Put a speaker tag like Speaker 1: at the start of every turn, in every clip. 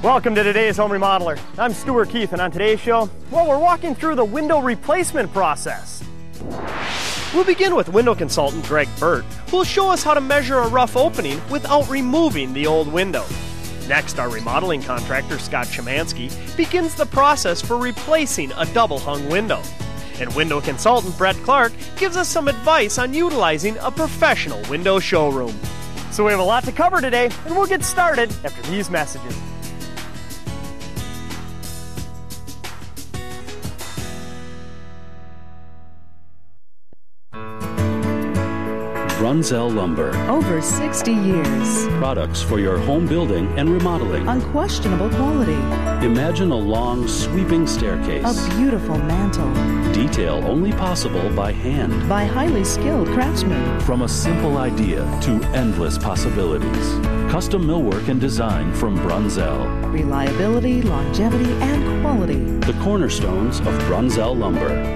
Speaker 1: Welcome to today's Home Remodeler. I'm Stuart Keith, and on today's show, well, we're walking through the window replacement process. We'll begin with window consultant Greg Burt, who will show us how to measure a rough opening without removing the old window. Next, our remodeling contractor Scott Chemansky begins the process for replacing a double-hung window. And window consultant Brett Clark gives us some advice on utilizing a professional window showroom. So we have a lot to cover today, and we'll get started after these messages.
Speaker 2: Brunzell Lumber.
Speaker 3: Over 60 years.
Speaker 2: Products for your home building and remodeling.
Speaker 3: Unquestionable quality.
Speaker 2: Imagine a long, sweeping staircase.
Speaker 3: A beautiful mantel.
Speaker 2: Detail only possible by hand.
Speaker 3: By highly skilled craftsmen.
Speaker 2: From a simple idea to endless possibilities. Custom millwork and design from Brunzell.
Speaker 3: Reliability, longevity, and quality.
Speaker 2: The cornerstones of Brunzell Lumber.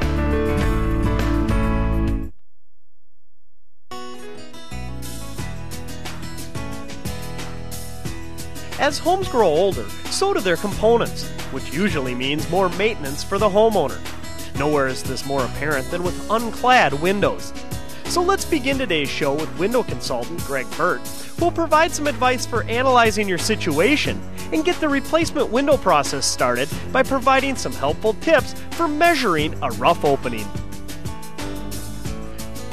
Speaker 1: As homes grow older, so do their components, which usually means more maintenance for the homeowner. Nowhere is this more apparent than with unclad windows. So let's begin today's show with window consultant Greg Burt, who will provide some advice for analyzing your situation and get the replacement window process started by providing some helpful tips for measuring a rough opening.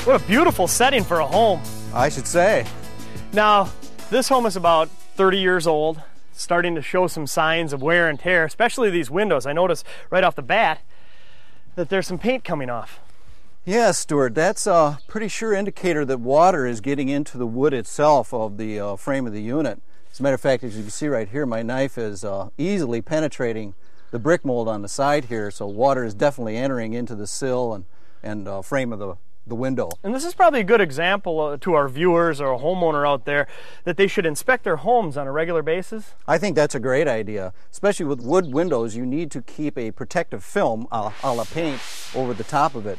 Speaker 1: What a beautiful setting for a home.
Speaker 4: I should say.
Speaker 1: Now, this home is about 30 years old, starting to show some signs of wear and tear, especially these windows. I noticed right off the bat that there's some paint coming off.
Speaker 4: Yeah, Stuart, that's a pretty sure indicator that water is getting into the wood itself of the frame of the unit. As a matter of fact, as you can see right here, my knife is easily penetrating the brick mold on the side here, so water is definitely entering into the sill and frame of the window.
Speaker 1: And this is probably a good example to our viewers or a homeowner out there that they should inspect their homes on a regular basis.
Speaker 4: I think that's a great idea. Especially with wood windows, you need to keep a protective film, a la paint, over the top of it.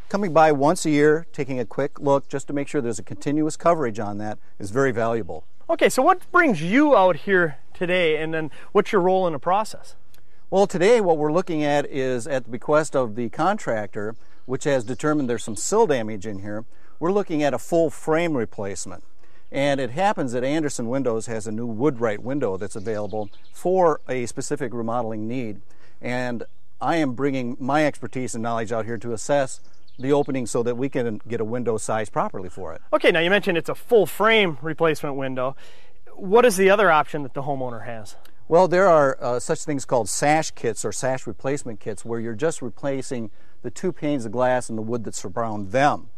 Speaker 4: Coming by once a year, taking a quick look just to make sure there's a continuous coverage on that is very valuable.
Speaker 1: Okay, so what brings you out here today, and then what's your role in the process?
Speaker 4: Well, today what we're looking at is, at the bequest of the contractor, which has determined there's some sill damage in here, we're looking at a full frame replacement. And it happens that Andersen Windows has a new Wood-Rite window that's available for a specific remodeling need. And I am bringing my expertise and knowledge out here to assess the opening so that we can get a window sized properly for it.
Speaker 1: Okay, now you mentioned it's a full frame replacement window. What is the other option that the homeowner has?
Speaker 4: Well, there are such things called sash kits or sash replacement kits where you're just replacing the two panes of glass and the wood that surround them.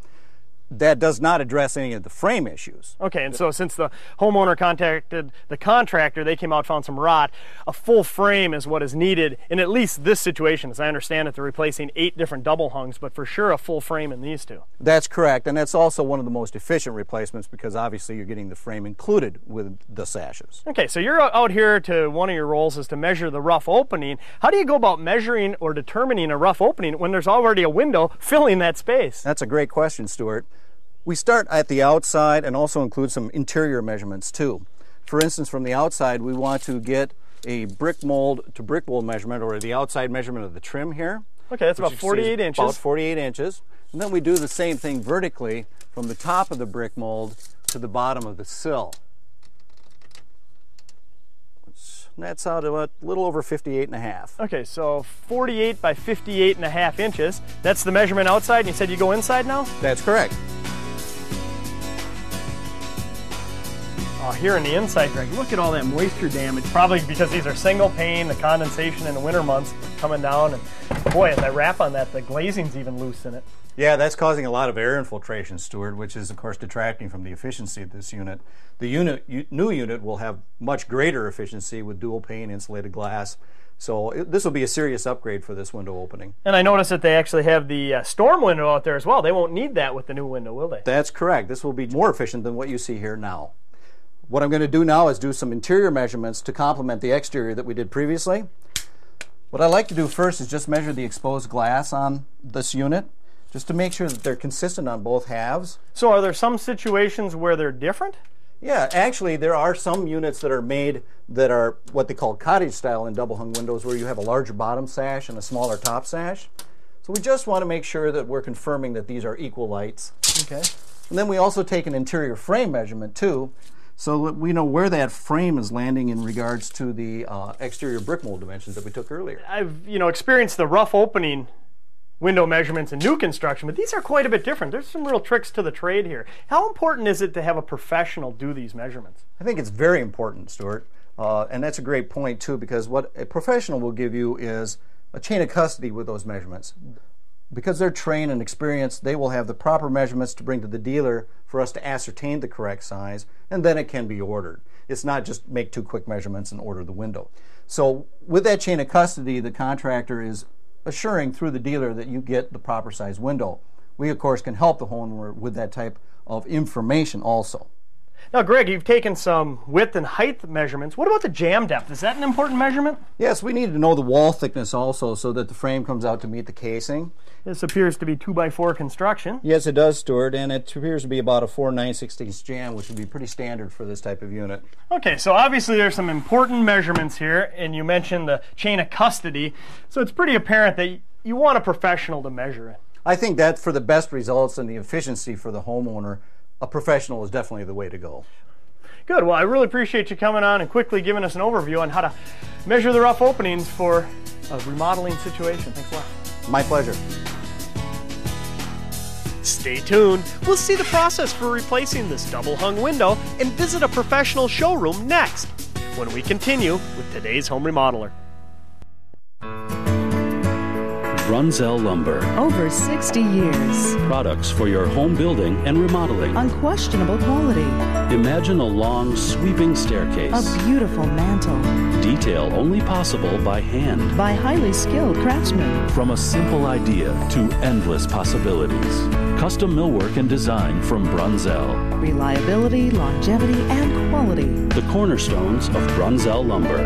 Speaker 4: That does not address any of the frame issues.
Speaker 1: Okay, and so since the homeowner contacted the contractor, they came out, found some rot, a full frame is what is needed in at least this situation. As I understand it, they're replacing 8 different double hungs, but for sure a full frame in these two.
Speaker 4: That's correct, and that's also one of the most efficient replacements because obviously you're getting the frame included with the sashes.
Speaker 1: Okay, so you're out here to, one of your roles is to measure the rough opening. How do you go about measuring or determining a rough opening when there's already a window filling that space?
Speaker 4: That's a great question, Stuart. We start at the outside and also include some interior measurements too. For instance, from the outside, we want to get a brick mold to brick mold measurement, or the outside measurement of the trim here.
Speaker 1: Okay, that's about 48 inches.
Speaker 4: About 48 inches. And then we do the same thing vertically from the top of the brick mold to the bottom of the sill. That's out to a little over 58.5.
Speaker 1: Okay, so 48 by 58.5 inches. That's the measurement outside, and you said you go inside now?
Speaker 4: That's correct.
Speaker 1: Oh, here in the inside, Greg, look at all that moisture damage. Probably because these are single pane, the condensation in the winter months coming down. And boy, as I wrap on that, the glazing's even loose in it.
Speaker 4: Yeah, that's causing a lot of air infiltration, Stuart, which is, of course, detracting from the efficiency of this unit. The new unit will have much greater efficiency with dual pane insulated glass. So this will be a serious upgrade for this window opening.
Speaker 1: And I noticed that they actually have the storm window out there as well. They won't need that with the new window, will they?
Speaker 4: That's correct. This will be more efficient than what you see here now. What I'm going to do now is do some interior measurements to complement the exterior that we did previously. What I like to do first is just measure the exposed glass on this unit, just to make sure that they're consistent on both halves.
Speaker 1: So are there some situations where they're different?
Speaker 4: Yeah, actually there are some units that are made that are what they call cottage style in double hung windows, where you have a larger bottom sash and a smaller top sash. So we just want to make sure that we're confirming that these are equal lights.
Speaker 1: Okay.
Speaker 4: And then we also take an interior frame measurement too, so that we know where that frame is landing in regards to the exterior brick mold dimensions that we took earlier.
Speaker 1: I've experienced the rough opening window measurements in new construction, but these are quite a bit different. There's some real tricks to the trade here. How important is it to have a professional do these measurements?
Speaker 4: I think it's very important, Stuart, and that's a great point too, because what a professional will give you is a chain of custody with those measurements. Because they're trained and experienced, they will have the proper measurements to bring to the dealer for us to ascertain the correct size, and then it can be ordered. It's not just make 2 quick measurements and order the window. So with that chain of custody, the contractor is assuring through the dealer that you get the proper size window. We of course can help the homeowner with that type of information also.
Speaker 1: Now Greg, you've taken some width and height measurements. What about the jamb depth? Is that an important measurement?
Speaker 4: Yes, we need to know the wall thickness also so that the frame comes out to meet the casing.
Speaker 1: This appears to be 2x4 construction.
Speaker 4: Yes, it does, Stuart, and it appears to be about a 4 9/16 jamb, which would be pretty standard for this type of unit.
Speaker 1: Okay, so obviously there's some important measurements here, and you mentioned the chain of custody, so it's pretty apparent that you want a professional to measure it.
Speaker 4: I think that for the best results and the efficiency for the homeowner, a professional is definitely the way to go.
Speaker 1: Good, well I really appreciate you coming on and quickly giving us an overview on how to measure the rough openings for a remodeling situation. Thanks a lot.
Speaker 4: My pleasure.
Speaker 1: Stay tuned. We'll see the process for replacing this double hung window and visit a professional showroom next when we continue with today's home remodeler.
Speaker 2: Brunzell Lumber.
Speaker 3: Over 60 years.
Speaker 2: Products for your home building and remodeling.
Speaker 3: Unquestionable quality.
Speaker 2: Imagine a long, sweeping staircase.
Speaker 3: A beautiful mantle.
Speaker 2: Detail only possible by hand.
Speaker 3: By highly skilled craftsmen.
Speaker 2: From a simple idea to endless possibilities. Custom millwork and design from Brunzell.
Speaker 3: Reliability, longevity, and quality.
Speaker 2: The cornerstones of Brunzell Lumber.